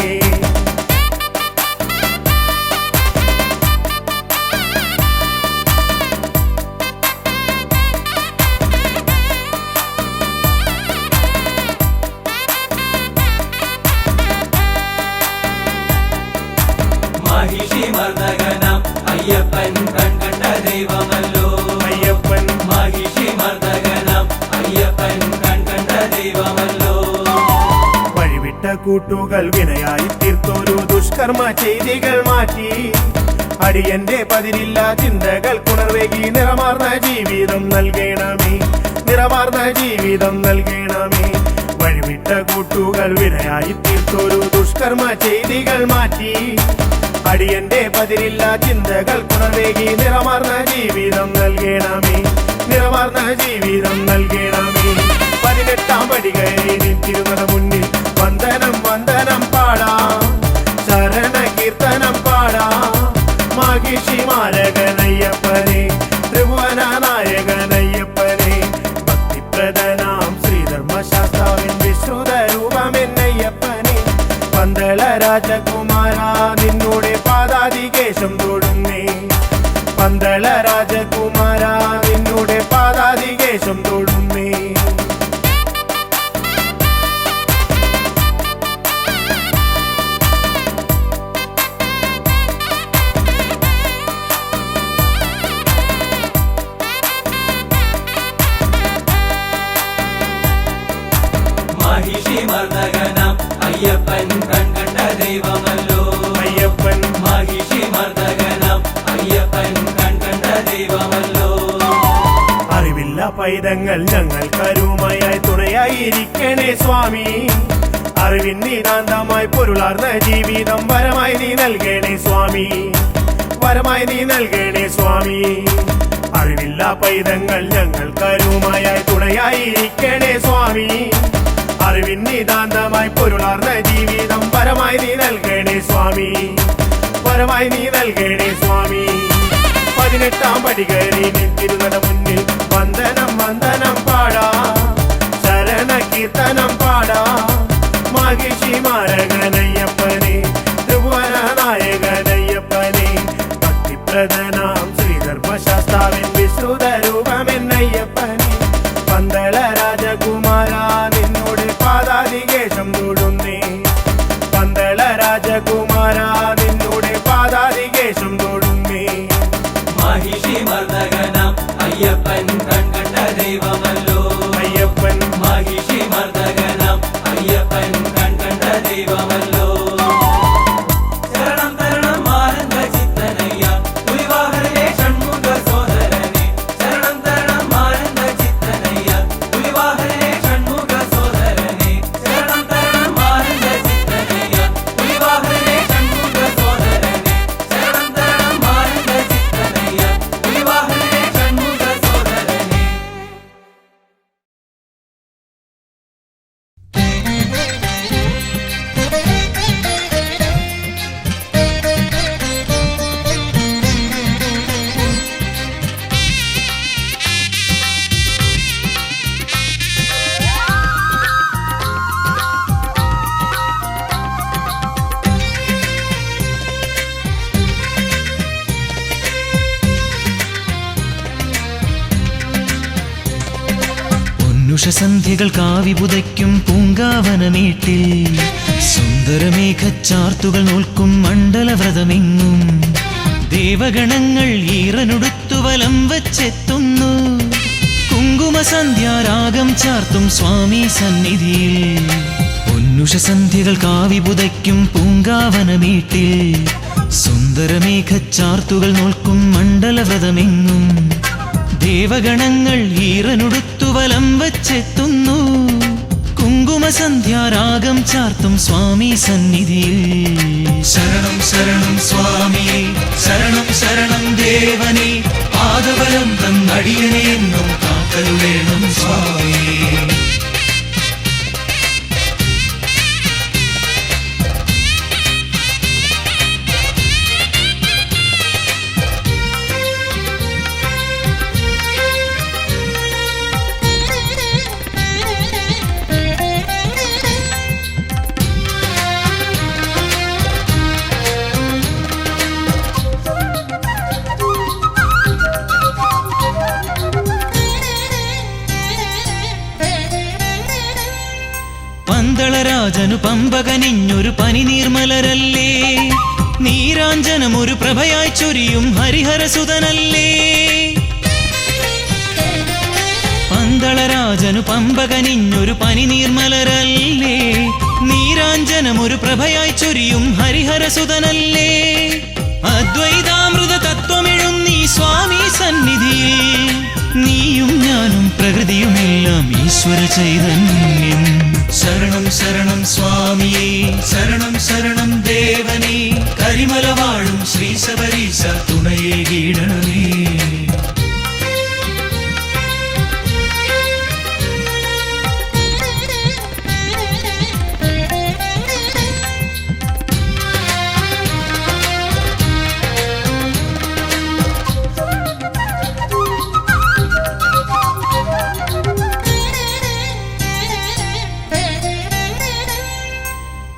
D: മഹിഷി മർദ്ദകനാം അയ്യപ്പൻ കൺകണ്ട ദൈവമല്ലോ
E: അയ്യപ്പൻ
D: മഹിഷി മർദ്ദകനാം അയ്യപ്പൻ കൺകണ്ട ദൈവമല്ലോ
E: വഴിവിട്ട കൂട്ടുകൾ വിനയായി തീർത്തൊരു ദുഷ്കർമ്മ ചെയ്തികൾ മാറ്റി അടിയന്റെ പതിരില്ല ചിന്തകൾ കുണർവേകി നിറമാർന്ന ജീവിതം നൽകണമേ നിറമാർന്ന ജീവിതം നൽകണമേ വഴിവിട്ട കൂട്ടുകൾ വിനയായി തീർത്തൊരു ദുഷ്കർമ്മ ചെയ്തികൾ മാറ്റി അടിയന്റെ പതിരില്ല ചിന്തകൾ കുണർവേകി നിറമാർന്ന ജീവിതം നൽകണമേ നിറമാർന്ന ജീവിതം നൽകണമേ 18 പടി കയറി നിന്തിരുന്നട മുന്നിൽ വന്ദനം വന്ദനം പാടാം ശരണ കീർത്തനം പാടാം മാഹിഷി മാരകനയ്യപ്പനെ ത്രിഭുവന നായകനയ്യപ്പനെ ഭക്തിപ്രദനാം ശ്രീധർമ്മശാസ്താവിൻ വിശ്രുത രൂപമെന്നയ്യപ്പനെ പന്തള രാജകുമാര നിന്നോടെ പാദാതികേശം തൊടുന്നേ പന്തള രാജകുമാര നിന്നോടെ പാദാതികേശം തൊടുന്നേ
D: മഹിഷി മർദ്ദകനാം അയ്യപ്പൻ കൺകണ്ട ദൈവമല്ലോ
E: അയ്യപ്പൻ
D: മഹിഷി മർദ്ദകനാം അയ്യപ്പൻ കൺകണ്ട ദൈവമല്ലോ
E: അറിവില്ല പൈതങ്ങൾ ഞങ്ങൾ കരുമയായി തുണയായിരിക്കണേ സ്വാമി അറിവിൻ നിതാന്തമായി പൊരുളാർന്ന ജീവിതം വരമായി നീ നൽകണേ സ്വാമി വരമായി നീ നൽകണേ സ്വാമി അറിവില്ല പൈതങ്ങൾ ഞങ്ങൾ കരുമയായി തുണയായിരിക്കണേ സ്വാമി അറിവിൻ നിതാന്തമായി പൊരുളാർന്ന ജീവിതം വരമായി നീ നൽകണേ സ്വാമി വരമായി നീ നൽകണേ സ്വാമി 18 പടി കയറി നിന്തിരുന്നട മുന്നിൽ വന്ദനം വന്ദനം പാടാം ശരണ കീർത്തനം പാടാം മാഹിഷി മാരകനയ്യപ്പനെ ത്രിഭുവന നായകനയ്യപ്പനെ ഭക്തിപ്രദനാം ശ്രീധർമ്മശാസ്താവിൻ വിശ്രുത രൂപമെന്നയ്യപ്പനെ പന്തള രാജകുമാര നിന്നോട് പാദാതികേശം തൊടുന്നേ പന്തള രാജകുമാര നിന്നോട് പാദാതികേശം തൊടുന്നേ
D: മഹിഷി മർദ്ദകനാം അയ്യപ്പൻ കൺകണ്ട ദൈവമല്ലോ
E: അയ്യപ്പൻ
D: മഹിഷി മർദ്ദകനാം അയ്യപ്പൻ കൺകണ്ട ദൈവമല്ലോ
B: പൊന്നുഷസന്ധ്യകൾ കാവി പുതയ്ക്കും പൂങ്കാവനമേട്ടിൽ സുന്ദരമേഘച്ചാർത്തുകൾ നോൽക്കും മണ്ഡലവ്രതമെങ്ങും ദേവഗണങ്ങൾ ഈറനുടുത്തു വലം വച്ചെത്തുന്നു കുങ്കുമസന്ധ്യാരാഗം ചാർത്തും സ്വാമി സന്നിധിയിൽ പൊന്നുഷസന്ധ്യകൾ കാവി പുതയ്ക്കും പൂങ്കാവനമേട്ടിൽ സുന്ദരമേഘച്ചാർത്തുകൾ നോൽക്കും മണ്ഡലവ്രതമെങ്ങും ദേവഗണങ്ങൾ ഈറനുടുത്തു വലം വച്ചെത്തുന്നു കുങ്കുമസന്ധ്യാരാഗം ചാർത്തും സ്വാമി സന്നിധിയിൽ
A: ശരണം ശരണം സ്വാമിയെ ശരണം ശരണം ദേവനെ പാദബലം തന്നടിയനെ എന്നും കാക്കരുളേണം സ്വാമിയേ
B: പന്തളരാജനു പമ്പകനിഞ്ഞൊരു പനിനീർമലരല്ലേ നീരാഞ്ജനമൊരു പ്രഭയായി ചൊരിയും ഹരിഹരസുതനല്ലേ പന്തളരാജനു പമ്പകനിഞ്ഞൊരു പനിനീർമലരല്ലേ നീരാഞ്ജനമൊരു പ്രഭയായി ചൊരിയും ഹരിഹരസുതനല്ലേ അദ്വൈതാമൃത തത്വമെഴുന്നീ സ്വാമി സന്നിധിയിൽ നീയും ഞാനും പ്രകൃതിയുമെല്ലാം ഈശ്വര ചൈതന്യം
A: ശരണം ശരണം സ്വാമിയേ ശരണം ശരണം ദേവനേ കരിമല വാഴും ശ്രീ ശബരീശ തുണയേ കീടണമേ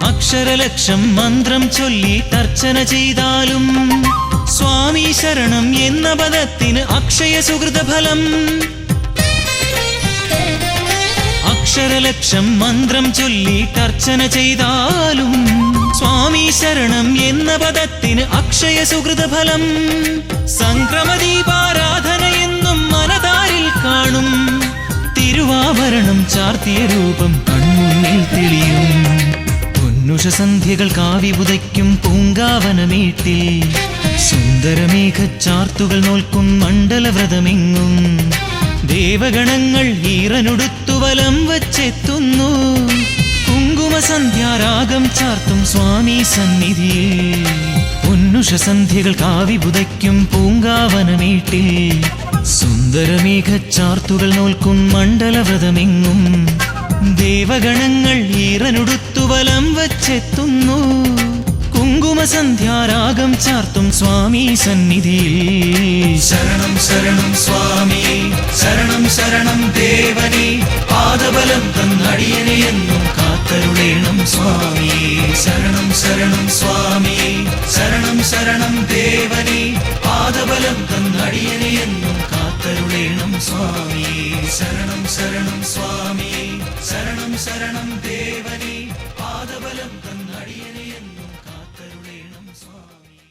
B: അക്ഷരലക്ഷം മന്ത്രം ചൊല്ലി തർച്ചന ചെയ്താലും സ്വാമി ശരണം എന്ന പദത്തിന് അക്ഷയ സുഹൃതഫലം അക്ഷരലക്ഷം മന്ത്രം ചൊല്ലി തർച്ചന ചെയ്താലും സ്വാമി ശരണം എന്ന പദത്തിന് അക്ഷയ സുഹൃതഫലം സംക്രമദീപാരാധന എന്നും മനതാരിൽ കാണും തിരുവാഭരണം ചാർത്തിയ രൂപം കൺമുന്നിൽ തെളിയും പൊന്നുഷസന്ധ്യകൾ കാവി പുതയ്ക്കും പൂങ്കാവനമേട്ടിൽ സുന്ദരമേഘച്ചാർത്തുകൾ നോൽക്കും മണ്ഡലവ്രതമെങ്ങും ദേവഗണങ്ങൾ ഈറനുടുത്തു വലം വച്ചെത്തുന്നു കുങ്കുമസന്ധ്യാരാഗം ചാർത്തും സ്വാമി സന്നിധിയിൽ പൊന്നുഷസന്ധ്യകൾ കാവി പുതയ്ക്കും പൂങ്കാവനമേട്ടിൽ സുന്ദരമേഘച്ചാർത്തുകൾ നോൽക്കും മണ്ഡലവ്രതമെങ്ങും ദേവഗണങ്ങൾ ഈറനുടുത്തു വലം വച്ചെത്തുന്നു കുങ്കുമസന്ധ്യാരാഗം ചാർത്തും സ്വാമി സന്നിധിയിൽ
A: ശരണം ശരണം സ്വാമിയേ ശരണം ശരണം ദേവനേ പാദബലം തന്നടിയനെ എന്നും കാത്തരുളേണം സ്വാമിയേ ശരണം ശരണം സ്വാമിയേ ശരണം ശരണം ദേവനേ പാദബലം തന്നടിയനെ എന്നും കാത്തരുളേണം സ്വാമിയേ ശരണം ശരണം സ്വാമിയേ ശരണം ശരണം ദേവനേ പാദബലം തന്നടിയനെ എന്നും കാത്തരുളേണം സ്വാമിയേ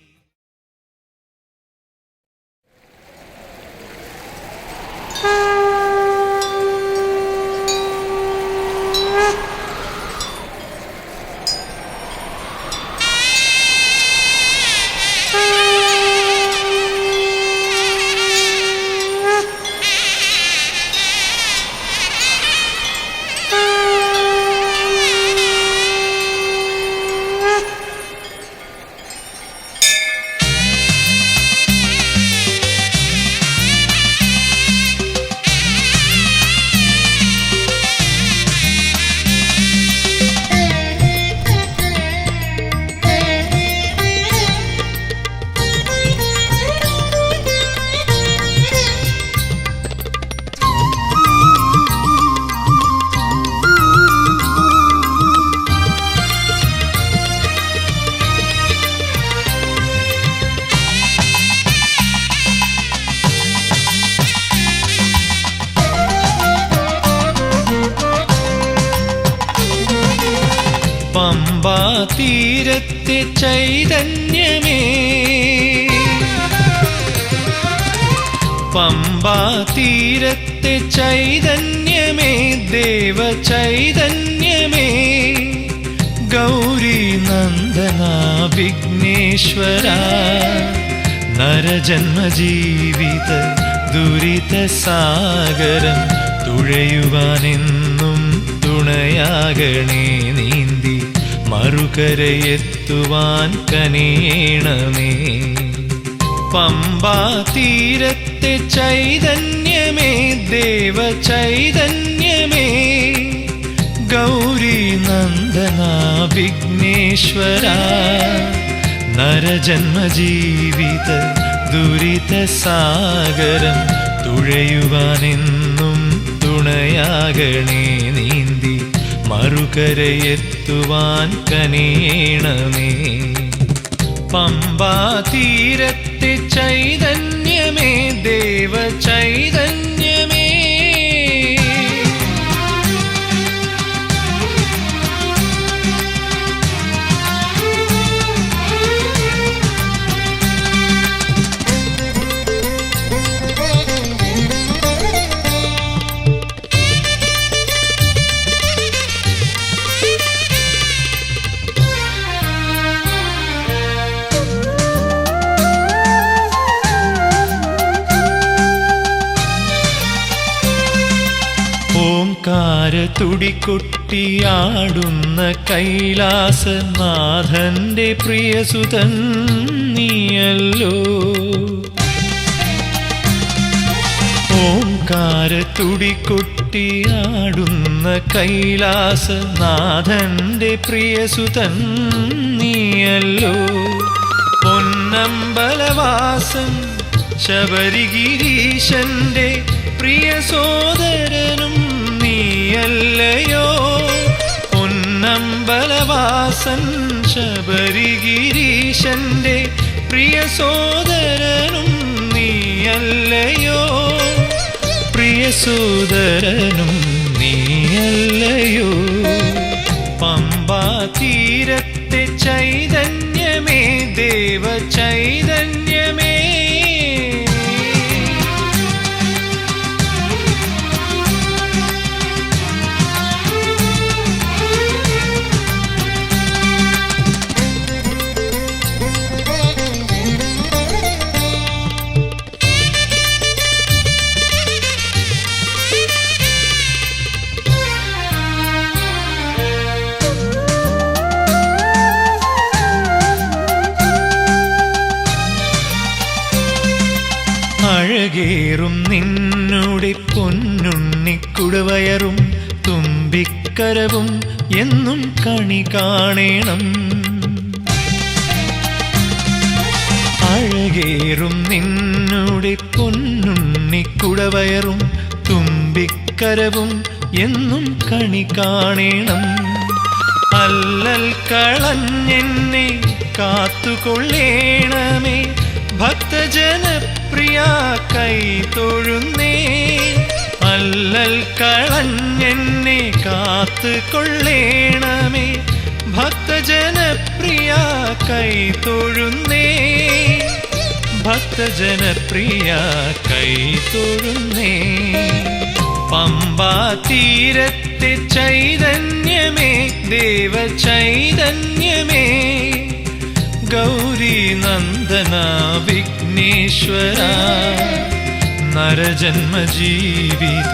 B: തീരത്തെ ചൈതന്യമേ, പമ്പാ തീരത്തെ ചൈതന്യമേ, ദേവ ചൈതന്യമേ, ഗൗരി നന്ദന വിഘ്നേശ്വര, നരജന്മജീവിത ദുരിത സാഗരം തുഴയുവാനെന്നും തുണയാകണേ, നീന്തി മറുകരയെത്തുവാൻ കനിയണമേ. പമ്പാ തീരത്തെ ചൈതന്യമേ, ദേവ ചൈതന്യമേ, ഗൗരി നന്ദന വിഘ്നേശ്വര, നരജന്മജീവിത ദുരിത സാഗരം തുഴയുവാനെന്നും തുണയാകണേ, നീന്തി മറുകരയെത്തുവാൻ കനിയണമേ. പമ്പാ തീരത്തെ ചൈതന്യമേ, ദേവ ചൈതന്യമേ. ഓംകാര തുടികൊട്ടിയാടുന്ന കൈലാസനാഥന്റെ പ്രിയസുതൻ നീയല്ലോ. ഓംകാര തുടികൊട്ടിയാടുന്ന കൈലാസനാഥന്റെ പ്രിയസുതൻ നീയല്ലോ. പൊന്നമ്പലവാസൻ ശബരിഗിരീശന്റെ പ്രിയ സോദരനും നീയല്ലയോ. പൊന്നമ്പലവാസൻ ശബരിഗിരീശന്റെ പ്രിയ സോദരനും നീയല്ലയോ. പ്രിയ സോദരനും നീയല്ലയോ. പമ്പാ തീരത്തെ ചൈതന്യമേ, ദേവ ചൈതന്യമേ. അഴകേറും നിന്നുടെ പൊന്നുണ്ണിക്കുടവയറും തുമ്പിക്കരവും എന്നും കണി കാണേണം. അഴകേറും നിന്നുടെ പൊന്നുണ്ണിക്കുടവയറും തുമ്പിക്കരവും എന്നും കണി കാണേണം. അല്ലൽ കളഞ്ഞെന്നെ കാത്തുകൊള്ളേണമേ, ഭക്തജനപ്രിയ കൈ തൊഴുന്നേ. അല്ലൽ കളഞ്ഞെന്നെ കാത്തുകൊള്ളേണമേ, ഭക്തജനപ്രിയ കൈ തൊഴുന്നേ. ഭക്തജനപ്രിയ കൈ തൊഴുന്നേ. പമ്പാ തീരത്തെ ചൈതന്യമേ, ദേവ ചൈതന്യമേ, ഗൗരി നന്ദന വിഘ്നേശ്വര, നരജന്മജീവിത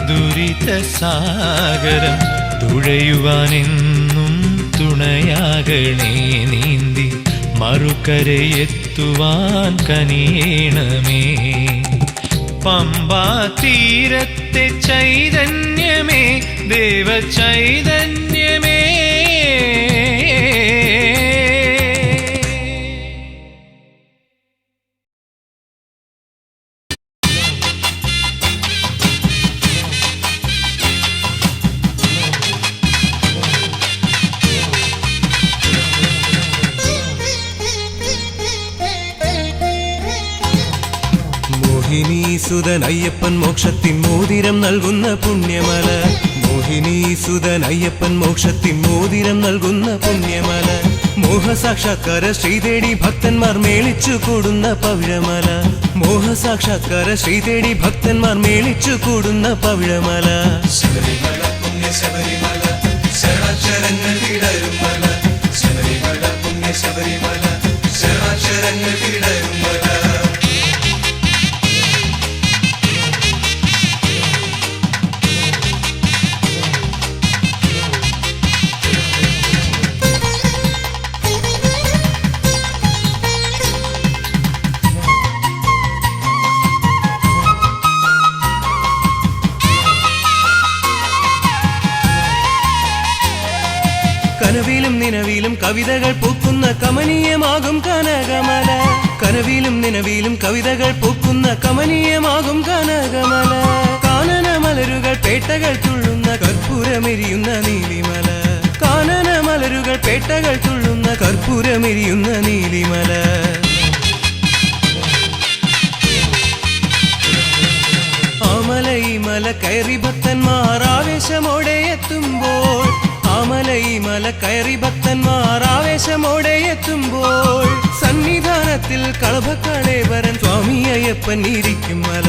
B: ദുരിത സാഗരം തുഴയുവാനെന്നും തുണയാകണേ, നീന്തി മറുകരയെത്തുവാൻ കനിയണമേ. പമ്പാ തീരത്തെ ചൈതന്യമേ, ദേവ ചൈതന്യമേ.
G: മോഹിനീസുതൻ അയ്യപ്പൻ മോക്ഷത്തിൻ മോതിരം നൽകുന്ന പുണ്യമല. മോഹിനീസുതൻ അയ്യപ്പൻ മോക്ഷത്തിൻ മോതിരം നൽകുന്ന പുണ്യമല മോഹസാക്ഷാത്കാര ശ്രീതേടി ഭക്തന്മാർ മേളിച്ചു കൂടുന്ന പവിഴമല മോഹസാക്ഷാത്കാര ശ്രീതേടി ഭക്തന്മാർ മേളിച്ചു കൂടുന്ന പവിഴമല
C: ശബരിമല പുണ്യ ശബരിമല ശരണാക്ഷരങ്ങൾ വിടരും മല ശബരിമല പുണ്യ ശബരിമല ശരണാക്ഷരങ്ങൾ വിടരും മല
G: കനവിലും നിലവിലും കവിതകൾ പൂക്കുന്ന കമനീയമാകും കനകമല കനവിലും നിലവിലും കവിതകൾ പൂക്കുന്ന കമനീയമാകും കനകമല കാനന മലരുകൾ പേട്ടകൾ തുള്ളുന്ന കർപ്പൂരമെരിയുന്ന നീലിമല കാനന മലരുകൾ പേട്ടകൾ തുള്ളുന്ന കർപ്പൂരമെരിയുന്ന നീലിമല ആമല ഈ മല കയറി ഭക്തന്മാർ ആവേശമോടെ എത്തുമ്പോൾ ആമല ഈ മല കയറി ഭക്തന്മാർ ആവേശമോടെ എത്തുമ്പോൾ സന്നിധാനത്തിൽ കളഭക്കളേവരൻ സ്വാമി അയ്യപ്പൻ ഇരിക്കും മല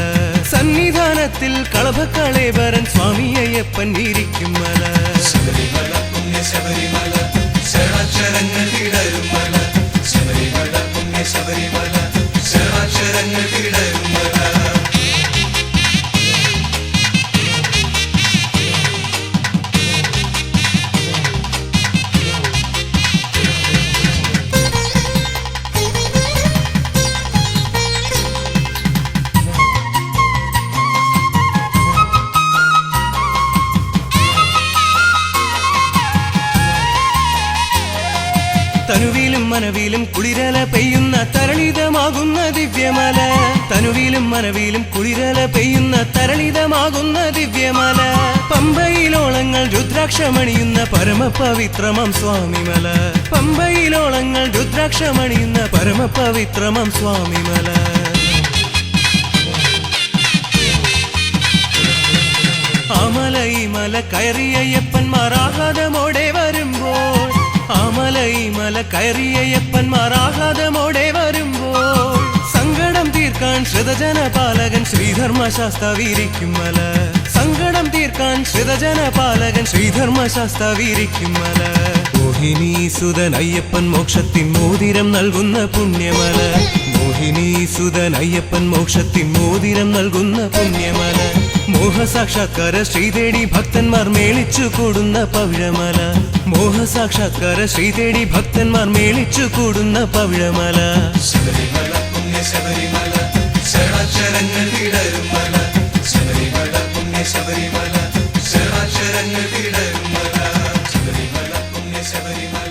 G: സന്നിധാനത്തിൽ കളഭക്കളേവരൻ സ്വാമി അയ്യപ്പൻ ഇരിക്കും മല
C: ശബരിമല പുണ്യ ശബരിമല ശരണാക്ഷരങ്ങൾ വിടരും മല ശബരിമല പുണ്യ ശബരിമല ശരണാക്ഷരങ്ങൾ വിടരും മല
G: തനുവിലും മനവിലും കുളിരല പെയ്യുന്ന തരളിതമാകുന്ന ദിവ്യമല തനുവിലും മനവിലും കുളിരല പെയ്യുന്ന തരളിതമാകുന്ന ദിവ്യമല പമ്പയിലോളങ്ങൾ രുദ്രാക്ഷമണിയുന്ന പരമപവിത്രമം സ്വാമിമല പമ്പയിലോളങ്ങൾ രുദ്രാക്ഷമണിയുന്ന പരമപവിത്രമം സ്വാമിമല ആമല ഈ മല കയറിയ അയ്യപ്പന്മാർ ആഹ്ലാദമോടെ വരുമ്പോൾ ആമല ഈ മല കയറിയ അയ്യപ്പന്മാർ ആഹ്ലാദമോടെ വരുമ്പോൾ സങ്കടം തീർക്കാൻ ശ്രുതജന പാലകൻ ശ്രീധർമ്മശാസ്താവിരിക്കും മല സങ്കടം തീർക്കാൻ ശ്രുതജന പാലകൻ ശ്രീധർമ്മശാസ്താവിരിക്കും മല മോഹിനീസുതൻ അയ്യപ്പൻ മോക്ഷത്തിൻ മോതിരം നൽകുന്ന പുണ്യമല മോഹിനീസുതൻ അയ്യപ്പൻ മോക്ഷത്തിൻ മോതിരം നൽകുന്ന പുണ്യമല മോഹസാക്ഷാത്കാര ശ്രീതേടി ഭക്തന്മാർ മേളിച്ചു കൂടുന്ന പവിഴമല മോഹസാക്ഷാത്കാര ശ്രീതേടി ഭക്തന്മാർ മേളിച്ചു കൂടുന്ന പവിഴമല
C: ശബരിമല പുണ്യ ശബരിമല ശരണാക്ഷരങ്ങൾ വിടരും മല ശബരിമല പുണ്യ ശബരിമല ശരണാക്ഷരങ്ങൾ വിടരും മല ശബരിമല പുണ്യ ശബരിമല